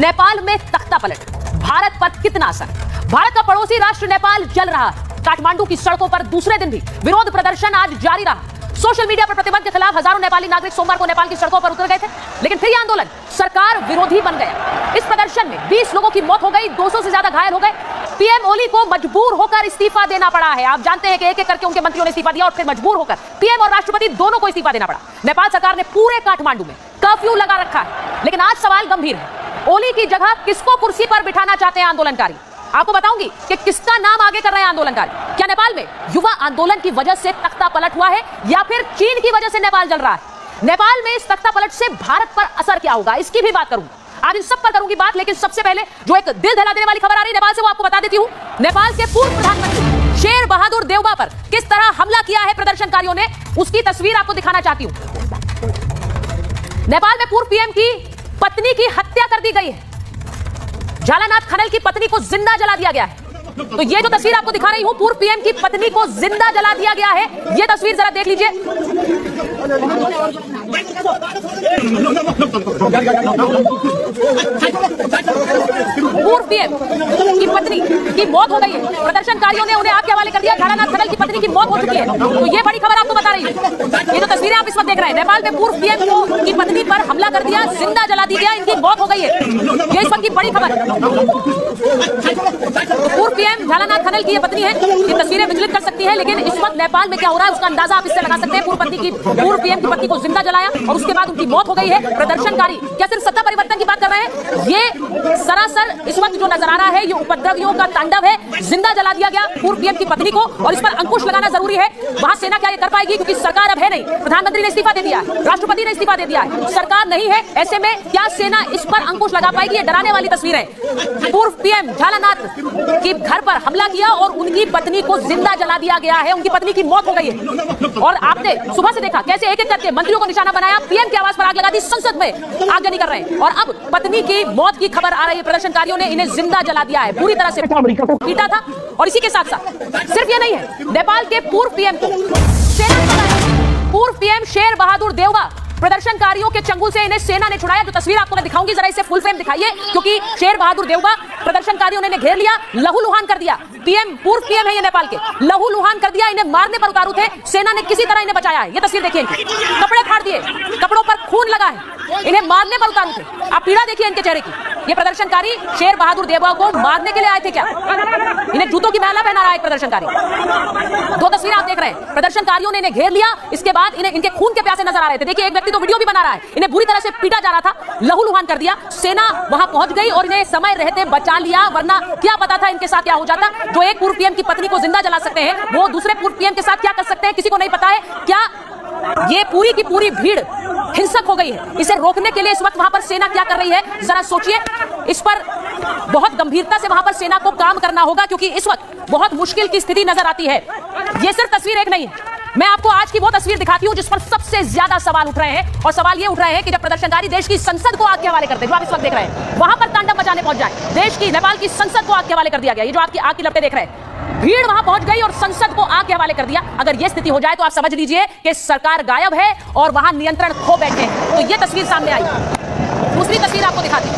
नेपाल में तख्ता पलट, भारत पर कितना असर? भारत का पड़ोसी राष्ट्र नेपाल जल रहा। काठमांडू की सड़कों पर दूसरे दिन भी विरोध प्रदर्शन आज जारी रहा। सोशल मीडिया पर प्रतिबंध के खिलाफ हजारों नेपाली नागरिक सोमवार को नेपाल की सड़कों पर उतर गए थे, लेकिन फिर यह आंदोलन सरकार विरोधी बन गया। इस प्रदर्शन में 20 लोगों की मौत हो गई, 200 से ज्यादा घायल हो गए। पीएम ओली को मजबूर होकर इस्तीफा देना पड़ा है। आप जानते हैं कि एक एक करके उनके मंत्रियों ने इस्तीफा दिया और फिर मजबूर होकर पीएम और राष्ट्रपति दोनों को इस्तीफा देना पड़ा। नेपाल सरकार ने पूरे काठमांडू में कर्फ्यू लगा रखा है, लेकिन आज सवाल गंभीर है, ओली की जगह किसको कुर्सी पर बिठाना चाहते हैं आंदोलनकारी? आपको बताऊंगी कि किसका नाम आगे कर रहे हैं आंदोलनकारी। क्या नेपाल में युवा आंदोलन की वजह से तख्ता पलट हुआ है या फिर चीन की वजह से नेपाल जल रहा है? नेपाल में इस तख्ता पलट से भारत पर असर क्या होगा, इसकी भी बात करूंगी। आज इन सब पर करूंगी बात, लेकिन सबसे पहले जो एक दिल दहला देने वाली खबर आ रही है नेपाल से, वो आपको बता देती हूं। नेपाल के पूर्व प्रधानमंत्री शेर बहादुर देउबा पर किस तरह हमला किया है प्रदर्शनकारियों ने, उसकी तस्वीर आपको दिखाना चाहती हूं। नेपाल में पूर्व पीएम की पत्नी की हत्या कर दी गई है। झालानाथ खनल की पत्नी को जिंदा जला दिया गया है। तो ये जो तस्वीर आपको दिखा रही हूं, पूर्व पीएम की पत्नी को जिंदा जला दिया गया है। ये तस्वीर जरा देख लीजिए। पूर्व पीएम की पत्नी की मौत हो गई है। प्रदर्शनकारियों ने उन्हें आग के हवाले कर दिया। झालानाथ खनल की पत्नी की मौत हो चुकी है। तो ये बड़ी खबर आपको बता रही है। ये जो तस्वीरें आप इस वक्त देख रहे हैं, नेपाल में पूर्व पीएम की पत्नी पर हमला कर दिया, जिंदा जला दी गया, इनकी मौत हो गई है। ये इस वक्त की बड़ी खबर। पूर्व पीएम झालानाथ खनल की ये पत्नी है। ये तस्वीरें विचलित कर सकती है, लेकिन इस वक्त नेपाल में क्या हो रहा है उसका अंदाजा आप इससे लगा सकते हैं। पूर्व पीएम की पत्नी को जिंदा जलाया और उसके बाद उनकी मौत हो गई है। प्रदर्शनकारी क्या सिर्फ सत्ता परिवर्तन की बात कर रहे हैं? ये सरासर इस वक्त जो नजर आ रहा है, ये उपद्रवियों का तांडव है। जिंदा जला दिया गया पूर्व पीएम की पत्नी को, और इस पर अंकुश लगाना जरूरी है। वहां सेना क्या ये कर पाएगी, क्योंकि सरकार अब है नहीं। प्रधानमंत्री ने इस्तीफा दे दिया है, राष्ट्रपति ने इस्तीफा दे दिया है, सरकार नहीं है। ऐसे में क्या सेना इस पर अंकुश लगा पाएगी? ये डराने वाली तस्वीर है। पूर्व पीएम झालानाथ के घर पर हमला किया और उनकी पत्नी को जिंदा जला दिया गया है। उनकी पत्नी की मौत हो गई है। और आपने सुबह से देखा कैसे एक एक करके मंत्रियों को निशाना बनाया, पीएम की आवाज पर आग लगा दी, संसद में आगजनी कर रहे हैं। और अब पत्नी की मौत की खबर आ रही है। प्रदर्शनकारियों ने इन्हें जिंदा जला दिया है, पूरी तरह से पीटा था। और इसी के साथ साथ सिर्फ ये नहीं है, नेपाल के पूर्व पीएम को पूर्व पीएम शेर बहादुर देउबा, प्रदर्शनकारियों के चंगुल से इन्हें सेना ने छुड़ाया। जो तस्वीर आपको मैं दिखाऊंगी, जरा इसे फुल फ्रेम दिखाइए, क्योंकि शेर बहादुर देउबा प्रदर्शनकारियों ने घेर लिया, लहूलुहान कर दिया। पीएम पूर्व पीएम है ये नेपाल के, लहूलुहान कर दिया। इन्हें मारने पर उतारू थे, सेना ने किसी तरह इन्हें बचाया है। ये तस्वीर देखिए, कपड़े फाड़ दिए, कपड़ों पर खून लगा है, इन्हें मारने पर उतारू थे। आप पीड़ा देखिए इनके चेहरे की। ये प्रदर्शनकारी शेर बहादुर देउबा को मारने के लिए आए थे क्या? इन्हें जूतों की माला पहना रहा है प्रदर्शनकारी। दो तस्वीर आप देख रहे हैं, प्रदर्शनकारियों ने इन्हें घेर लिया, इसके बाद इन्हें इनके खून के प्यासे नजर आ रहे थे। देखिए एक व्यक्ति तो वीडियो भी बना रहा है। इन्हें बुरी तरह से पीटा जा रहा था, लहूलुहान कर दिया। सेना वहां पहुंच गई और इन्हें समय रहते बचा लिया, वरना क्या पता था इनके साथ क्या हो जाता। जो एक पूर्व पीएम की पत्नी को जिंदा जला सकते हैं, वो दूसरे पूर्व पीएम के साथ क्या कर सकते हैं, किसी को नहीं पता है। क्या ये पूरी की पूरी भीड़ हिंसक हो गई है? इसे रोकने के लिए इस वक्त वहां पर सेना क्या कर रही है, जरा सोचिए। इस पर बहुत गंभीरता से वहां पर सेना को काम करना होगा, क्योंकि इस वक्त बहुत मुश्किल की स्थिति नजर आती है। ये सिर्फ तस्वीर एक नहीं है, मैं आपको आज की वो तस्वीर दिखाती हूं जिस पर सबसे ज्यादा सवाल उठ रहे हैं। और सवाल ये उठ रहे हैं कि जब प्रदर्शनकारी देश की संसद को आग के हवाले करते हैं, जो आप इस वक्त देख रहे हैं, वहां पर तांडव मचाने पहुंच जाए। देश की, नेपाल की संसद को आग के हवाले कर दिया गया। ये जो आपकी आग की लपटें देख रहे हैं, भीड़ वहां पहुंच गई और संसद को आग के हवाले कर दिया। अगर यह स्थिति हो जाए तो आप समझ लीजिए कि सरकार गायब है और वहां नियंत्रण खो बैठे हैं। तो यह तस्वीर सामने आई। दूसरी तस्वीर आपको दिखाती हूं।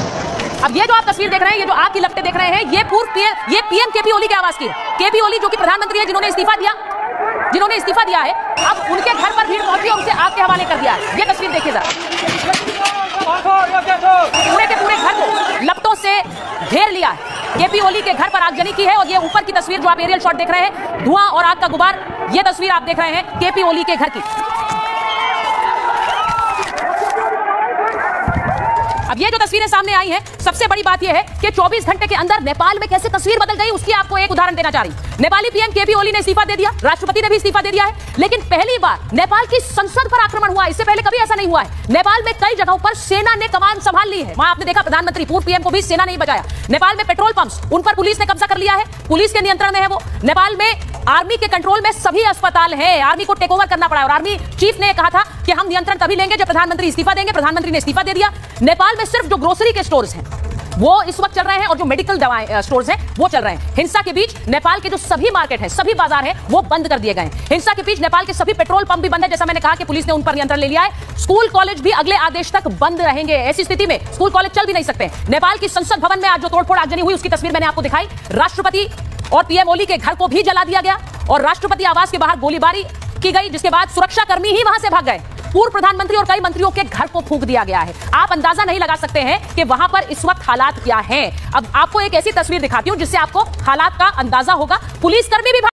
अब ये जो आप तस्वीर देख रहे हैं, ये जो आग की लपटें देख रहे हैं, ये पूर्व पीएम, ये पीएम केपी ओली की आवाज की है। केपी ओली जो कि प्रधानमंत्री है, जिन्होंने इस्तीफा दिया है, अब उनके घर पर भीड़ पहुंची और उसे आग के हवाले कर दिया है। ये तस्वीर देखिए जरा, पूरे के पूरे घर को लपटों से घेर लिया है। केपी ओली के घर पर आगजनी की है। और ये ऊपर की तस्वीर जो आप एरियल शॉट देख रहे हैं, धुआं और आग का गुबार, ये तस्वीर आप देख रहे हैं केपी ओली के घर की। अब ये जो तस्वीरें सामने आई हैं, सबसे बड़ी बात यह है कि 24 घंटे के अंदर नेपाल में कैसे तस्वीर बदल गई, उसकी आपको एक उदाहरण देना चाह रही हूं। नेपाली पीएम केपी ओली ने इस्तीफा दे दिया, राष्ट्रपति ने भी इस्तीफा दे दिया है, लेकिन पहली बार नेपाल की संसद पर आक्रमण हुआ। इससे पहले कभी ऐसा नहीं हुआ है। नेपाल में कई जगहों पर सेना ने कमान संभाल ली है। वहां आपने देखा प्रधानमंत्री, पूर्व पीएम को भी सेना नहीं बचाया। नेपाल में पेट्रोल पंप्स, उन पर पुलिस ने कब्जा कर लिया है, पुलिस के नियंत्रण में है वो। नेपाल में आर्मी के कंट्रोल में सभी अस्पताल हैं, आर्मी को टेक ओवर करना पड़ा। और आर्मी चीफ ने कहा था कि हम नियंत्रण तभी लेंगे जब प्रधानमंत्री इस्तीफा देंगे। प्रधानमंत्री ने इस्तीफा दे दिया। नेपाल में सिर्फ जो ग्रोसरी के स्टोर्स हैं, वो इस वक्त चल रहे हैं और जो मेडिकल दवाएं स्टोर्स हैं वो चल रहे हैं। हिंसा के बीच नेपाल के जो सभी मार्केट है, सभी बाजार है, वो बंद कर दिए गए। हिंसा के बीच नेपाल के सभी पेट्रोल पंप भी बंद है, जैसा मैंने कहा कि पुलिस ने उन पर नियंत्रण ले लिया है। स्कूल कॉलेज भी अगले आदेश तक बंद रहेंगे। ऐसी स्थिति में स्कूल कॉलेज चल भी नहीं सकते। नेपाल की संसद भवन में आज जो तोड़फोड़ आगजनी हुई उसकी तस्वीर मैंने आपको दिखाई। राष्ट्रपति और पीएम ओली के घर को भी जला दिया गया और राष्ट्रपति आवास के बाहर गोलीबारी की गई, जिसके बाद सुरक्षाकर्मी ही वहां से भाग गए। पूर्व प्रधानमंत्री और कई मंत्रियों के घर को फूंक दिया गया है। आप अंदाजा नहीं लगा सकते हैं कि वहां पर इस वक्त हालात क्या हैं। अब आपको एक ऐसी तस्वीर दिखाती हूं जिससे आपको हालात का अंदाजा होगा। पुलिसकर्मी भी